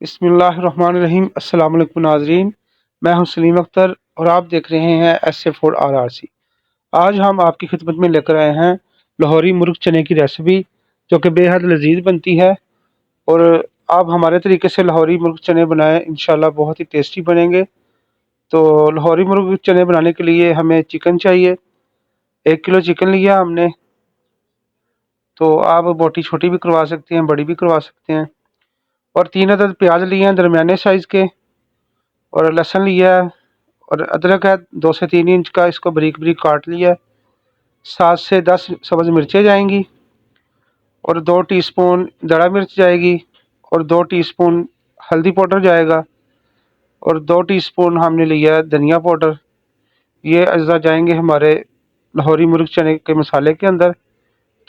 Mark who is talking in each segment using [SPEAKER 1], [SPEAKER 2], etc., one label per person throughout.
[SPEAKER 1] बिस्मिल्लाहिर्रहमानिर्रहीम। अस्सलाम वालेकुम नाज़रीन, मैं हूं सलीम अख्तर और आप देख रहे हैं SA4RRC। आज हम आपकी खिदमत में लेकर आए हैं लाहौरी मुर्ग चने की रेसिपी, जो कि बेहद लजीज बनती है। और आप हमारे तरीके से लाहौरी मुर्ग चने बनाएं, इंशाल्लाह बहुत ही टेस्टी बनेंगे। तो लाहौरी मुर्ग चने बनाने के लिए हमें चिकन चाहिए। 1 किलो चिकन लिया हमने। तो आप बोटी छोटी भी करवा सकते हैं, बड़ी भी करवा सकते हैं। और 3 अदद प्याज लिए हैं दरमियाने साइज़ के। और लहसुन लिया है और अदरक है 2 से 3 इंच का, इसको बारीक बारीक काट लिया है। 7 से 10 सब्ज़ मिर्चें जाएंगी और 2 टीस्पून दड़ा मिर्च जाएगी और 2 टीस्पून हल्दी पाउडर जाएगा और 2 टीस्पून हमने लिया है धनिया पाउडर। ये अज्जा जाएंगे हमारे लाहौरी मुर्ग चने के मसाले के अंदर।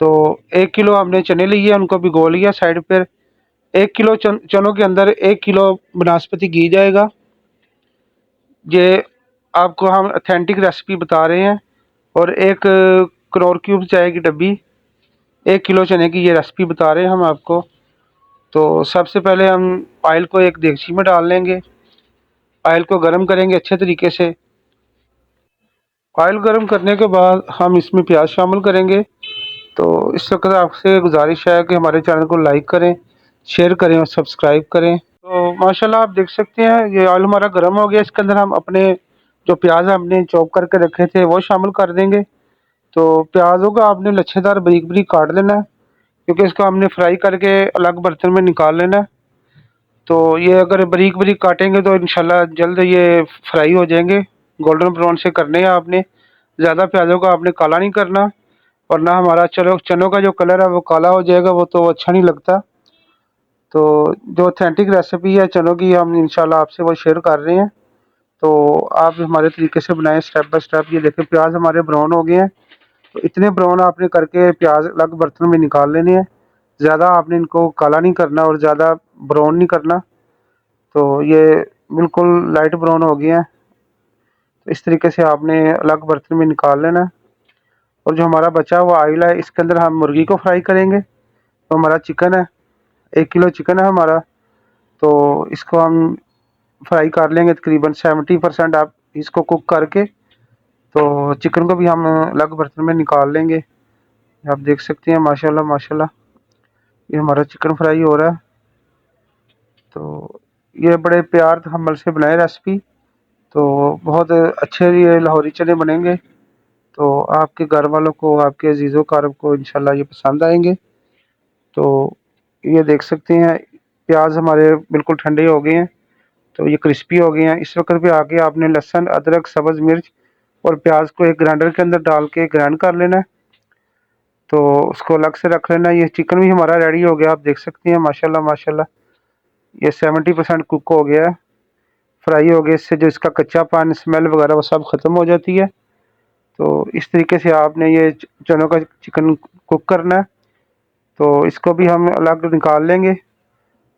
[SPEAKER 1] तो 1 किलो हमने चने लिए, उनको भिगो लिया साइड पर। 1 किलो चनों के अंदर 1 किलो बनास्पति घी जाएगा। ये आपको हम ऑथेंटिक रेसिपी बता रहे हैं। और एक कनौर क्यूब जाएगी डब्बी। 1 किलो चने की ये रेसिपी बता रहे हैं हम आपको। तो सबसे पहले हम ऑयल को एक देगची में डाल लेंगे। ऑयल को गर्म करेंगे अच्छे तरीके से। ऑयल गर्म करने के बाद हम इसमें प्याज शामिल करेंगे। तो इस वक्त आपसे गुजारिश है कि हमारे चैनल को लाइक करें, शेयर करें और सब्सक्राइब करें। तो माशाल्लाह आप देख सकते हैं ये ऑयल हमारा गर्म हो गया। इसके अंदर हम अपने जो प्याज हमने चॉप करके रखे थे वो शामिल कर देंगे। तो प्याज़ों को आपने लच्छेदार बारीक बारीक काट लेना है, क्योंकि इसको हमने फ्राई करके अलग बर्तन में निकाल लेना है। तो ये अगर बारीक बारीक काटेंगे तो इंशाल्लाह जल्द ये फ्राई हो जाएंगे। गोल्डन ब्राउन से करने हैं आपने, ज़्यादा प्याज़ों को आपने काला नहीं करना, वरना हमारा चनों का जो कलर है वो काला हो जाएगा, वो तो अच्छा नहीं लगता। तो जो ऑथेंटिक रेसिपी है चनों की, हम इंशाल्लाह आपसे वो शेयर कर रहे हैं। तो आप हमारे तरीके से बनाएं स्टेप बाय स्टेप। ये देखें प्याज हमारे ब्राउन हो गए हैं। तो इतने ब्राउन आपने करके प्याज अलग बर्तन में निकाल लेने हैं। ज़्यादा आपने इनको काला नहीं करना और ज़्यादा ब्राउन नहीं करना। तो ये बिल्कुल लाइट ब्राउन हो गए हैं। तो इस तरीके से आपने अलग बर्तन में निकाल लेना है। और जो हमारा बचा हुआ ऑयल है, इसके अंदर हम मुर्गी को फ्राई करेंगे। तो हमारा चिकन है, 1 किलो चिकन है हमारा। तो इसको हम फ्राई कर लेंगे तकरीबन 70% आप इसको कुक करके। तो चिकन को भी हम अलग बर्तन में निकाल लेंगे। आप देख सकते हैं माशाल्लाह माशाल्लाह ये हमारा चिकन फ्राई हो रहा है। तो ये बड़े प्यार हमल से बनाए रेसिपी। तो बहुत अच्छे ये लाहौरी चने बनेंगे। तो आपके घर वालों को, आपके अजीज़ों कारब को इंशाल्लाह ये पसंद आएंगे। तो ये देख सकते हैं प्याज हमारे बिल्कुल ठंडे हो गए हैं। तो ये क्रिस्पी हो गए हैं। इस वक्त पे आके आपने लहसुन, अदरक, सब्ज़ मिर्च और प्याज को एक ग्राइंडर के अंदर डाल के ग्राइंड कर लेना है। तो उसको अलग से रख लेना है। ये चिकन भी हमारा रेडी हो गया, आप देख सकते हैं माशाल्लाह माशाल्लाह ये 70% कुक हो गया है, फ्राई हो गया। इससे जो इसका कच्चापन, स्मेल वगैरह वो सब ख़त्म हो जाती है। तो इस तरीके से आपने ये चनों का चिकन कुक करना है। तो इसको भी हम अलग निकाल लेंगे।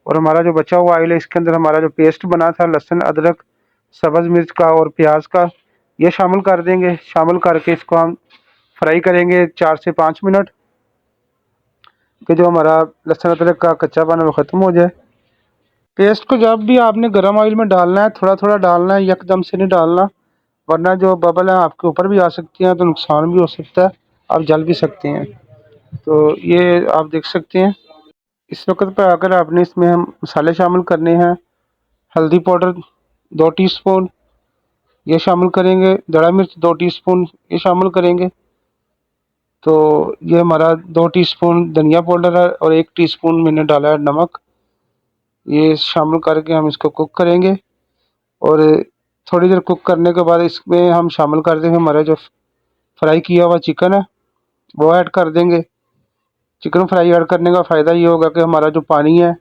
[SPEAKER 1] और हमारा जो बचा हुआ ऑयल है, इसके अंदर हमारा जो पेस्ट बना था लहसुन, अदरक, सब्ज़ मिर्च का और प्याज का, ये शामिल कर देंगे। शामिल करके इसको हम फ्राई करेंगे 4 से 5 मिनट, कि जो हमारा लहसुन अदरक का कच्चापन है वो ख़त्म हो जाए। पेस्ट को जब भी आपने गर्म ऑयल में डालना है, थोड़ा थोड़ा डालना है, यकदम से नहीं डालना, वरना जो बबल है आपके ऊपर भी आ सकती हैं तो नुकसान भी हो सकता है, आप जल भी सकते हैं। तो ये आप देख सकते हैं। इस वक्त पर अगर आपने इसमें हम मसाले शामिल करने हैं, हल्दी पाउडर 2 टीस्पून ये शामिल करेंगे, दड़ा मिर्च 2 टीस्पून ये शामिल करेंगे। तो ये हमारा 2 टीस्पून धनिया पाउडर है और 1 टीस्पून मैंने डाला है नमक। ये शामिल करके हम इसको कुक करेंगे। और थोड़ी देर कुक करने के बाद इसमें हम शामिल कर देंगे हमारा जो फ्राई किया हुआ चिकन है, वो ऐड कर देंगे। चिकन फ्राई ऐड करने का फ़ायदा ये होगा कि हमारा जो पानी है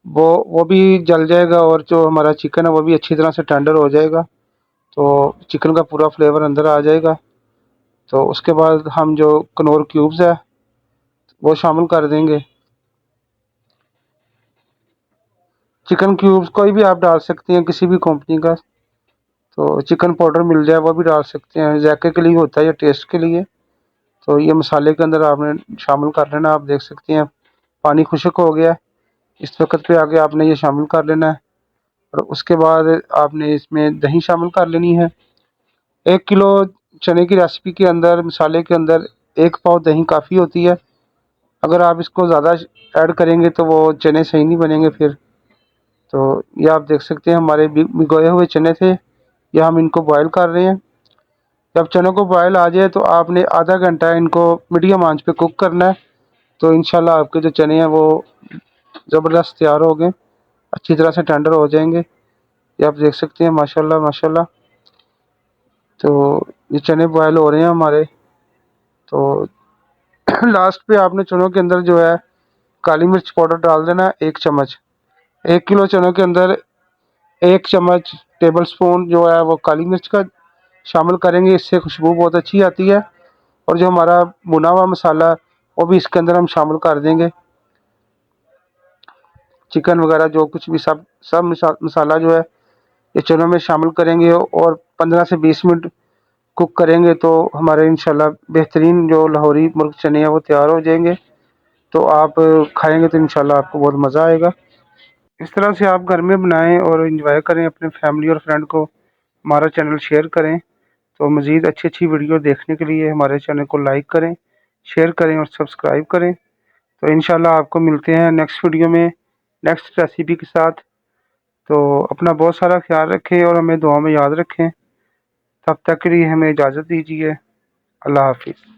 [SPEAKER 1] वो भी जल जाएगा और जो हमारा चिकन है वो भी अच्छी तरह से टेंडर हो जाएगा। तो चिकन का पूरा फ्लेवर अंदर आ जाएगा। तो उसके बाद हम जो कनौर क्यूब्स है वो शामिल कर देंगे। चिकन क्यूब्स कोई भी आप डाल सकते हैं, किसी भी कंपनी का। तो चिकन पाउडर मिल जाए वो भी डाल सकते हैं, जायके के लिए होता है, ये टेस्ट के लिए। तो ये मसाले के अंदर आपने शामिल कर लेना। आप देख सकते हैं पानी खुश्क हो गया है। इस वक्त पे आगे आपने ये शामिल कर लेना है और उसके बाद आपने इसमें दही शामिल कर लेनी है। 1 किलो चने की रेसिपी के अंदर, मसाले के अंदर 1 पाव दही काफ़ी होती है। अगर आप इसको ज़्यादा ऐड करेंगे तो वो चने सही नहीं बनेंगे फिर। तो ये आप देख सकते हैं हमारे भिगोए हुए चने थे, ये हम इनको बॉयल कर रहे हैं। जब चनों को बॉयल आ जाए तो आपने आधा घंटा इनको मीडियम आंच पे कुक करना है। तो इंशाल्लाह आपके जो चने हैं वो ज़बरदस्त तैयार हो गए, अच्छी तरह से टेंडर हो जाएंगे। ये आप देख सकते हैं माशाल्लाह माशाल्लाह। तो ये चने बॉयल हो रहे हैं हमारे। तो लास्ट पे आपने चनों के अंदर जो है काली मिर्च पाउडर डाल देना है 1 चम्मच। 1 किलो चनों के अंदर 1 चम्मच टेबल स्पून जो है वो काली मिर्च का शामिल करेंगे, इससे खुशबू बहुत अच्छी आती है। और जो हमारा भुना हुआ मसाला वो भी इसके अंदर हम शामिल कर देंगे। चिकन वगैरह जो कुछ भी सब मसाला जो है ये चनों में शामिल करेंगे और 15 से 20 मिनट कुक करेंगे तो हमारे इंशाल्लाह बेहतरीन जो लाहौरी मुर्ग चने हैं वो तैयार हो जाएंगे। तो आप खाएंगे तो इंशाल्लाह आपको बहुत मज़ा आएगा। इस तरह से आप घर में बनाएं और इंजॉय करें, अपने फैमिली और फ्रेंड को हमारा चैनल शेयर करें। तो मज़ीद अच्छी अच्छी वीडियो देखने के लिए हमारे चैनल को लाइक करें, शेयर करें और सब्सक्राइब करें। तो इंशाल्लाह आपको मिलते हैं नेक्स्ट वीडियो में नेक्स्ट रेसिपी के साथ। तो अपना बहुत सारा ख्याल रखें और हमें दुआ में याद रखें। तब तक के लिए हमें इजाज़त दीजिए। अल्लाह हाफिज़।